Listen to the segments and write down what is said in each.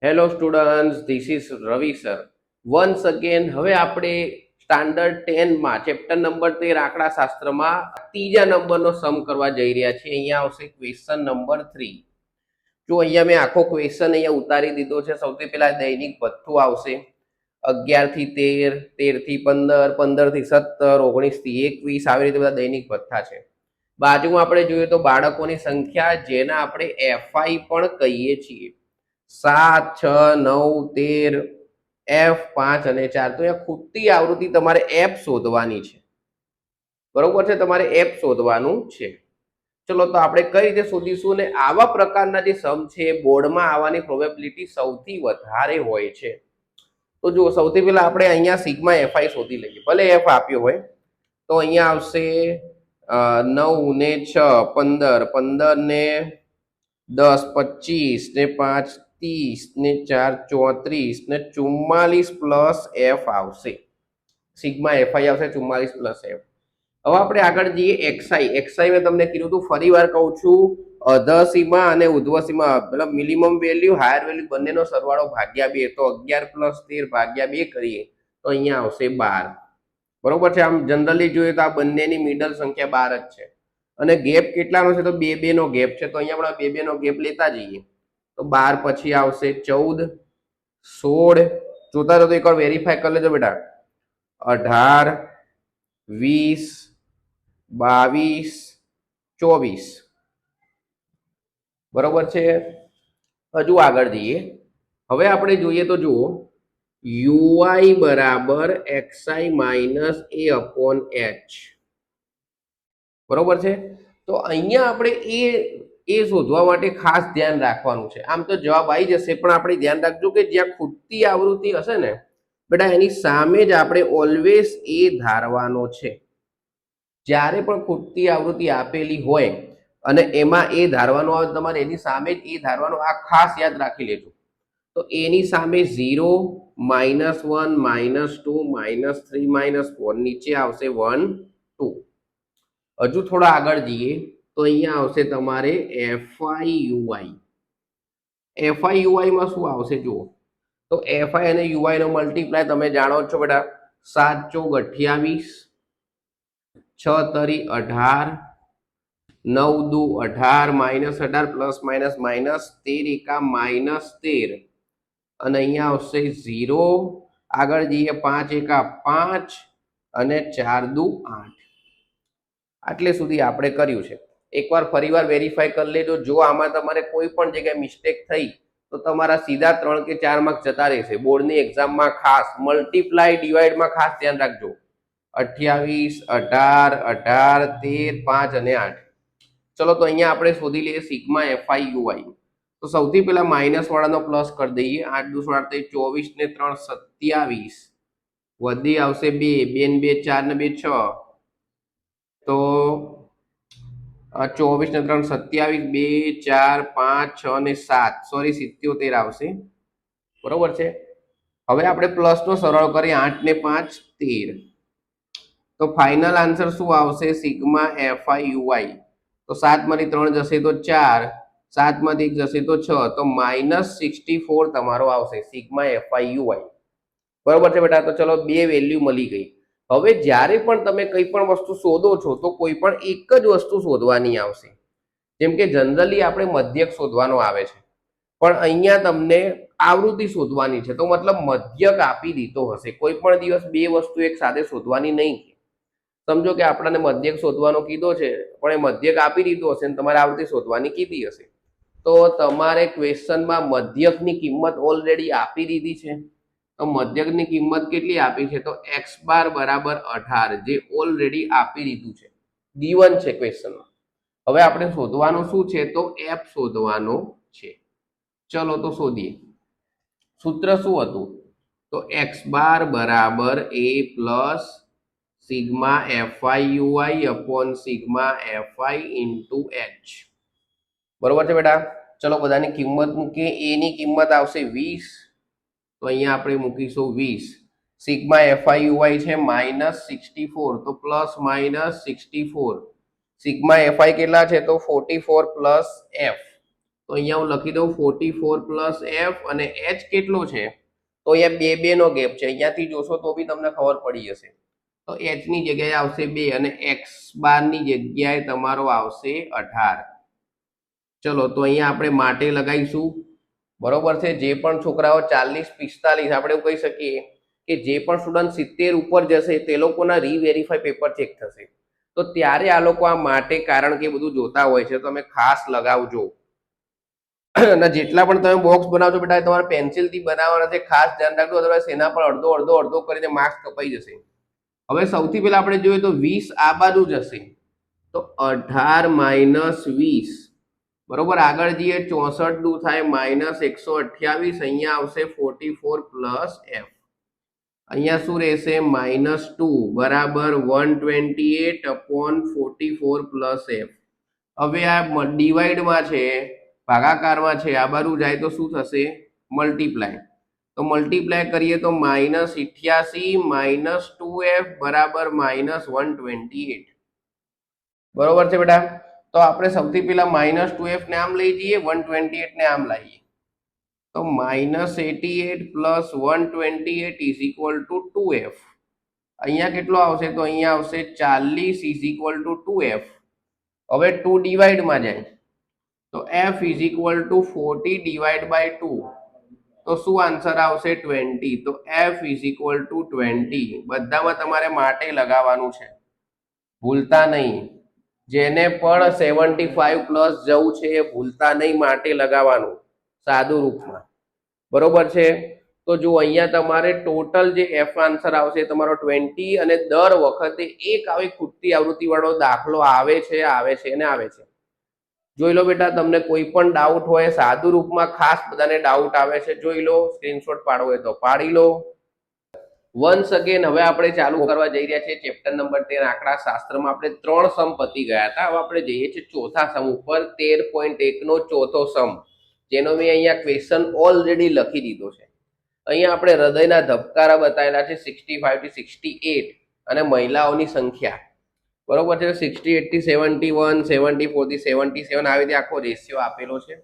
Hello students, this is Ravi sir. Once again હવે આપણે standard 10માં chapter number 13 આંકડાશાસ્ત્રમાં ત્રીજા નંબરનો સમ કરવા જઈ રહ્યા છીએ. અહીંયા આવશે ક્વેશ્ચન નંબર 3. જો અહીંયા મેં આખો ક્વેશ્ચન અહીંયા ઉતારી દીધો છે. સૌથી પહેલા દૈનિક ભથ્થું આવશે 11 થી 13, 13 થી 15, 15 થી 17, 19 થી 21, આવી રીતે બધા દૈનિક ભથ્થા છે. બાજુમાં આપણે જોઈએ તો બાળકોની સંખ્યા, જેના આપણે એફઆઈ પણ કહીએ છીએ. 7, 6, 9, 13, F 5 અને 4. તો અહીંયા ખૂટતી આવૃત્તિ તમારે F શોધવાની છે. બરોબર છે, તમારે F શોધવાનું છે. ચલો તો આપણે કઈ રીતે શોધીશું? ને આવા પ્રકારના જે સમ છે બોર્ડમાં આવવાની પ્રોબેબિલિટી સૌથી વધારે હોય છે. તો જો સૌથી પહેલા આપણે અહીંયા સિગ્મા એફઆઈ શોધી લઈએ. ભલે એફ આપ્યો હોય તો અહીંયા આવશે 9 ને 6 15, 15 ને 10 25 ને 5 30 ને 4 34 ને 44 પ્લસ એફ આવશે. સિગ્મા એફઆઈ આવશે 44 પ્લસ એફ. હવે આપણે આગળ જઈએ એક્સઆઈ. એક્સઆઈ મેં તમને કીધું હતું, ફરી વાર કહું છું, અધર સીમા અને ઉધ્વ સીમા મતલબ મિનિમમ વેલ્યુ હાયર વેલ્યુ બંનેનો સરવાળો ભાગ્યા 2. તો 11 પ્લસ 13 ભાગ્યા 2 કરીએ તો અહીંયા આવશે 12. બરોબર છે. આમ જનરલી જોઈએ તો આ બંનેની મિડલ સંખ્યા 12 જ છે. અને ગેપ કેટલાનો છે? તો 2 2 નો ગેપ છે. તો અહીંયા આપણે 2 2 નો ગેપ લેતા જઈએ તો 12 પછી આવશે 14, 16. જોતા રહો તો એકવાર વેરીફાઈ કરી લેજો બેટા. 18, 20, 22, 24. બરોબર છે. હજુ આગળ જઈએ. હવે આપણે જોઈએ તો જુઓ, યુઆઈ બરાબર એક્સઆઈ માઇનસ એ અપોન એચ. બરોબર છે. તો અહીંયા આપણે એ શોધવા માટે ખાસ ધ્યાન રાખવાનું છે. આમ તો જવાબ આવી જશે, પણ આપણે ધ્યાન રાખજો કે જ્યાં ખૂટતી આવૃત્તિ હશે ને બેટા, એની સામે જ આપણે ઓલવેઝ એ ધારવાનો છે. જ્યારે પણ ખૂટતી આવૃત્તિ આપેલી હોય અને એમાં એ ધારવાનો આવે, તમારે એની સામે જ એ ધારવાનો. આ ખાસ યાદ રાખી લેજો. તો એની સામે 0, -1, -2, -3, -4, નીચે આવશે 1, 2. હજુ થોડા આગળ જઈએ તો અહીંયા આવશે તમારે એફઆઈ યુઆઈ. એફઆઈ યુઆઈ માં શું આવશે જુઓ તો એફઆઈ અને યુઆઈ નો મલ્ટીપ્લાય તમે જાણો છો બેટા. 7 ચોક 28, 6 તરી 18, 9 દુ 18, -18 પ્લસ માઇનસ માઇનસ 13 એકા -13 અને અહીંયા આવશે 0. આગળ જઈએ 5 એકા 5 અને 4 દુ 8. આટલે સુધી આપણે કર્યું છે. એકવાર ફરીવાર વેરીફાઈ કરી લેજો. જો આમાં તમારે કોઈ પણ જગ્યાએ મિસ્ટેક થઈ તો તમારા સીધા 3 કે 4 માર્ક જતા રહેશે. બોર્ડની એક્ઝામમાં ખાસ મલ્ટીપ્લાય ડિવાઈડમાં ખાસ ધ્યાન રાખજો. 28, 18, 18, 13, 5 અને 8. ચલો તો અહીંયા આપણે શોધી લઈએ સિગ્મા એફઆઈ યુઆઈ. તો સૌથી પહેલા માઇનસ વાળાનો પ્લસ કરી દઈએ. 8 દુ 24 ને 3 27, વધી આવશે 2, 2 ને 2 4 ને 2 6. તો 24 ને 3 27, 2 4 5 6 ને 7, સોરી 77 આવશે. બરોબર છે. હવે આપણે પ્લસ નો સરવાળો કરીએ. 8 ને 5 13. તો ફાઇનલ આન્સર શું આવશે? Sigma FI UI. તો 7 માંથી 3 જશે તો 4, 7 માંથી 1 જશે તો 6, તો -64 તમારો આવશે સિગ્મા એફઆઈ યુઆઈ. બરોબર છે બેટા. તો ચલો બે વેલ્યુ મળી ગઈ. હવે જ્યારે પણ તમે કઈ પણ વસ્તુ શોધો છો તો કોઈ પણ એક જ વસ્તુ શોધવાની આવશે. જેમ કે જનરલી આપણે મધ્યક શોધવાનો આવે છે, પણ અહીંયા તમને આવૃત્તિ શોધવાની છે. તો મતલબ મધ્યક આપી દીધો હશે. કોઈ પણ દિવસ બે વસ્તુ એક સાથે શોધવાની નહીં. સમજો કે આપણને મધ્યક શોધવાનો કીધો છે, પણ એ મધ્યક આપી દીધો હશે અને તમારે આવૃત્તિ શોધવાની કીધી હશે, તો તમારે ક્વેશ્ચનમાં મધ્યકની કિંમત ઓલરેડી આપી દીધી છે. તો મધ્યકની કિંમત કેટલી આપી છે? તો x બાર બરાબર 18, જે ઓલરેડી આપી દીધું છે, given છે ક્વેશ્ચનમાં. હવે આપણે શોધવાનું શું છે? તો f શોધવાનો છે. ચલો તો શોધીએ. સૂત્ર શું હતું? તો x બાર બરાબર a plus sigma FI UI upon sigma FI into h. બરોબર છે બેટા. ચલો બધાની કિંમત મૂકીએ. a ની કિંમત આવશે 20, તો અહીંયા આપણે મૂકીશું 20. સિગ્મા એફઆઈ યુઆઈ છે -64, તો પ્લસ -64. સિગ્મા એફઆઈ કેટલા છે? તો 44 પ્લસ એફ. તો અહીંયા હું લખી દઉં 44 પ્લસ એફ અને એચ કેટલો છે તો અહીંયા બે નો ગેપ છે, અહીંયાથી જોશો તો બી તમને ખબર પડી જશે. તો એચ ની જગ્યાએ આવશે 2 અને એક્સ બાર ની જગ્યાએ તમારો આવશે 18. ચલો તો અહીંયા આપણે માટે લગાવીશું. બરોબર છે. જે પણ છોકરાઓ 40 45 આપણે એવું કહી શકીએ કે જે પણ સ્ટુડન્ટ 70 ઉપર જશે તે લોકોના રીવેરીફાઈ પેપર ચેક થશે. તો ત્યારે આ લોકો આ માટે કારણ કે બધું જોતા હોય છે, તમે ખાસ લગાવજો. અને જેટલા પણ તમે બોક્સ બનાવજો બેટા તમારે પેન્સિલથી બનાવવાના છે, ખાસ ધ્યાન રાખજો, અદરવાઇઝ એના પર અડધો અડધો અડધો કરીને માર્ક્સ કપાઈ જશે. હવે સૌથી પહેલા આપણે જોઈએ તો 20 આ બાજુ જશે તો 18 માઇનસ 20. બરોબર. આગળ જઈએ 64 દુ થાય માઇનસ 128, અહીંયા આવશે 44 પ્લસ એફ. અહીંયા શું રહેશે -2 બરાબર 128 અપોન 44 પ્લસ એફ. હવે આ ડિવાઈડમાં છે, ભાગાકારમાં છે, આ બાજુ જાય તો શું થશે મલ્ટીપ્લાય. તો મલ્ટીપ્લાય કરીએ તો -88 માઇનસ 2f બરાબર -128. બરોબર છે બેટા. તો આપણે સૌથી પહેલા -2f ને આમ લઈ જઈએ, 128 ને આમ લાવીએ તો -88 plus 128 is equal two 2f. અહીંયા કેટલો આવશે તો અહીંયા આવશે 40 ઇઝ ઇક્વલ ટુ 2f. હવે 2 ડિવાઈડમાં જાય તો f is equal to 40 divide by 2 તો શું આન્સર આવશે 20. તો f ઇઝ ઇક્વલ ટુ 20. બધામાં તમારે માટે લગાવવાનું છે, ભૂલતા નહીં. જેને પણ 75 પ્લસ જવું છે એ ભૂલતા નહીં માટે લગાવવાનું સાદું રૂપમાં. બરોબર છે. તો જો અહીંયા તમારે ટોટલ જે એફ આન્સર આવશે તમારો 20 અને દર વખતે એક આવી ખૂટતી આવૃત્તિ વાળો દાખલો આવે છે અને આવે છે. જોઈ લો બેટા, તમને કોઈ પણ ડાઉટ હોય સાદું રૂપમાં ખાસ બધાને ડાઉટ આવે છે, જોઈ લો, સ્ક્રીનશોટ પાડવો હોય તો પાડી લો. વન્સ અગેન હવે આપણે ચાલુ કરવા જઈ રહ્યા છીએ ચેપ્ટર નંબર 13 આંકડા શાસ્ત્રમાં. આપણે 3 સમ પતી ગયા હતા, હવે આપણે જઈએ છીએ ચોથા સમ ઉપર. 13.1 નો ચોથો સમ, જેનો મેં અહીંયા ક્વેશ્ચન ઓલરેડી લખી દીધો છે. અહીંયા આપણે હૃદયના ધબકારા બતાવેલા છે 65 થી 68 અને મહિલાઓની સંખ્યા. બરોબર છે. 68 થી 71, 74 થી 77 આવી રીતે આખો રેશિયો આપેલો છે.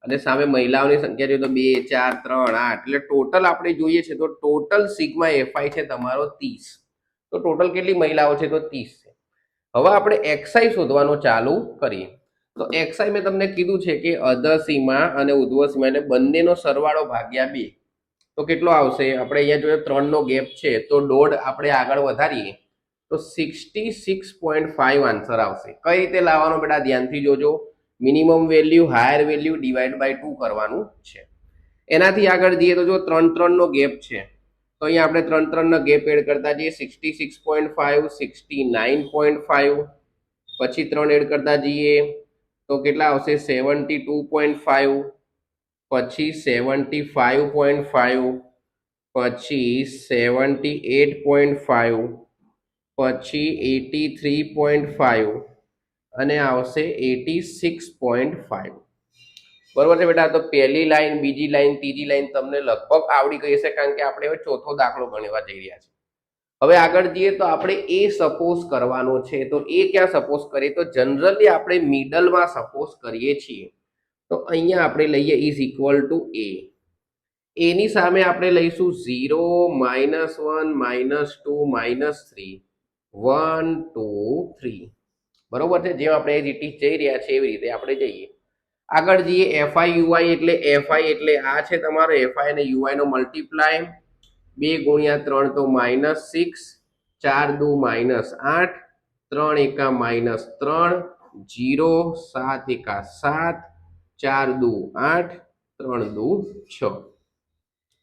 અને સામે મહિલાઓની સંખ્યા જોઈએ તો 2 4 3 8, એટલે ટોટલ આપણે જોઈએ છે તો ટોટલ સિગ્મા એફઆઈ છે તમારો 30. તો ટોટલ કેટલી મહિલાઓ છે તો 30 છે. હવે આપણે એક્સઆઈ શોધવાનું ચાલુ કરીએ. તો એક્સઆઈ મેં તમને કીધું છે કે અધર સીમા અને ઉધ્વ સીમા એટલે બંનેનો સરવાળો ભાગ્યા 2 તો કેટલો આવશે. આપણે અહીંયા જોઈએ 3 નો ગેપ છે તો દોઢ આપણે આગળ વધારીએ તો 66.5 આન્સર આવશે. કઈ રીતે લાવવાનો બેટા ધ્યાનથી જોજો. Minimum value higher value divide by 2 કરવાનું છે. એનાથી આગળ જઈએ તો જો 3 નો ગેપ છે તો અહીંયા આપણે 3 નો ગેપ એડ કરતા જઈએ 66.5, 69.5, પછી 3 એડ કરતા જઈએ તો કેટલા આવશે 72.5, પછી 75.5, પછી 78.5, પછી 83.5 અને આવશે 86.5. બરોબર છે બેટા. તો પહેલી લાઈન, બીજી લાઈન, ત્રીજી લાઈન તમને લગભગ આવડી ગઈ હશે, કારણ કે આપણે હવે ચોથો દાખલો ગણવા જઈ રહ્યા છીએ. હવે આગળ જઈએ તો આપણે એ સપોઝ કરવાનો છે. તો એ ક્યાં સપોઝ કરીએ તો જનરલી આપણે મિડલમાં સપોઝ કરીએ છીએ. તો અહીંયા આપણે લઈએ ઇઝ ઇક્વલ ટુ એ. એની સામે આપણે લઈશું 0, -1, -2, -3, 1 2 3. બરોબર છે. જેમ આપણે એ રીતે જઈ રહ્યા છે એવી રીતે આપણે જઈએ. આગળ જઈએ એફઆઈ યુઆઈ એટલે એફઆઈ એટલે આ છે તમારો એફઆઈ અને યુઆઈ નો મલ્ટીપ્લાય. 2 ગુણ્યા 3 તો -6, 4 દુ -8, 3 એકા -3, 0, 7 એકા 7, 4 દુ 8, 3 દુ 6.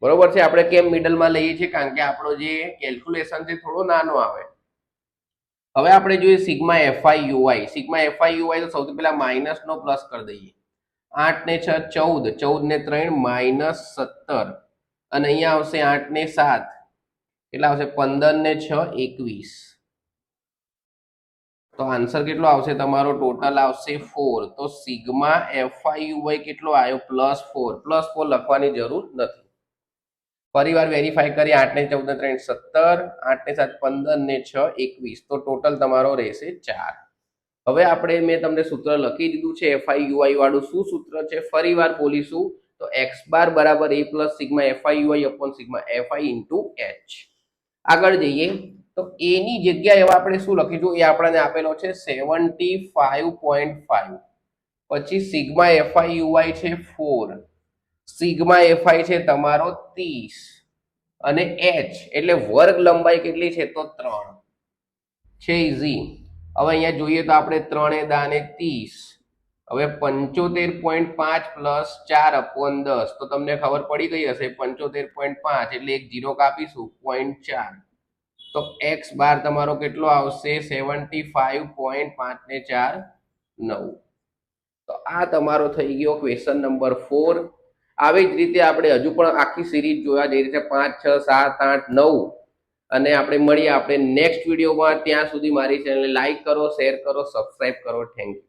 બરોબર છે. આપણે કેમ મિડલમાં લઈએ છીએ કારણ કે આપણો જે કેલ્ક્યુલેશન છે થોડો નાનો આવે. હવે આપણે જોઈએ sigma FI UI. Sigma FI UI તો સૌથી પહેલા માઇનસ નો પ્લસ કરી દઈએ. 8 ને 6 14, 14 ને 3 -17 અને અહીંયા આવશે 8 ને 7 કેટલા આવશે 15 ને 6 21. તો આન્સર કેટલો આવશે તમારો ટોટલ આવશે 4. તો સિગ્મા એફઆઈ યુઆઈ કેટલો આવ્યો +4. +4 લખવાની જરૂર નથી. ફરીવાર વેરીફાઈ કરી. 8 ને 14 ને 3 17, 8 ને 7 15 ને 6 21. તો ટોટલ તમારો રહેશે 4. હવે આપણે મેં તમને સૂત્ર લખી દીધું છે એફઆઈ યુઆઈ વાળું. શું સૂત્ર છે ફરીવાર બોલીશું તો એક્સ બાર બરાબર a plus sigma FI UI upon sigma FI into H. આગળ જઈએ તો એ ની જગ્યાએ હવે આપણે શું લખીશું એ આપણને આપેલો છે 75.5. પછી સિગ્મા એફઆઈ યુઆઈ છે 4, સિગ્મા એફઆઈ છે તમારો 30 અને એચ એટલે વર્ગ લંબાઈ કેટલી છે તો 3 છે ઇઝી. હવે અહીંયા જોઈએ તો આપણે 3 દાને 30. હવે 75.5 પ્લસ 4 અપોન 10 તો તમને ખબર પડી ગઈ હશે 75.5 એટલે એક 0 કાપીશું 0.4 તો એક્સ બાર તમારો કેટલો આવશે 75.5 ને 4 9. તો આ તમારો થઈ ગયો ક્વેશ્ચન નંબર 4. આવી જ રીતે આપણે હજુ પણ આખી સિરીઝ જોયા જે રીતે 5 6 7 8 9 અને આપણે મળીએ આપણે નેક્સ્ટ વિડીયોમાં. ત્યાં સુધી મારી ચેનલને લાઈક કરો, શેર કરો, સબસ્ક્રાઇબ કરો. Thank you.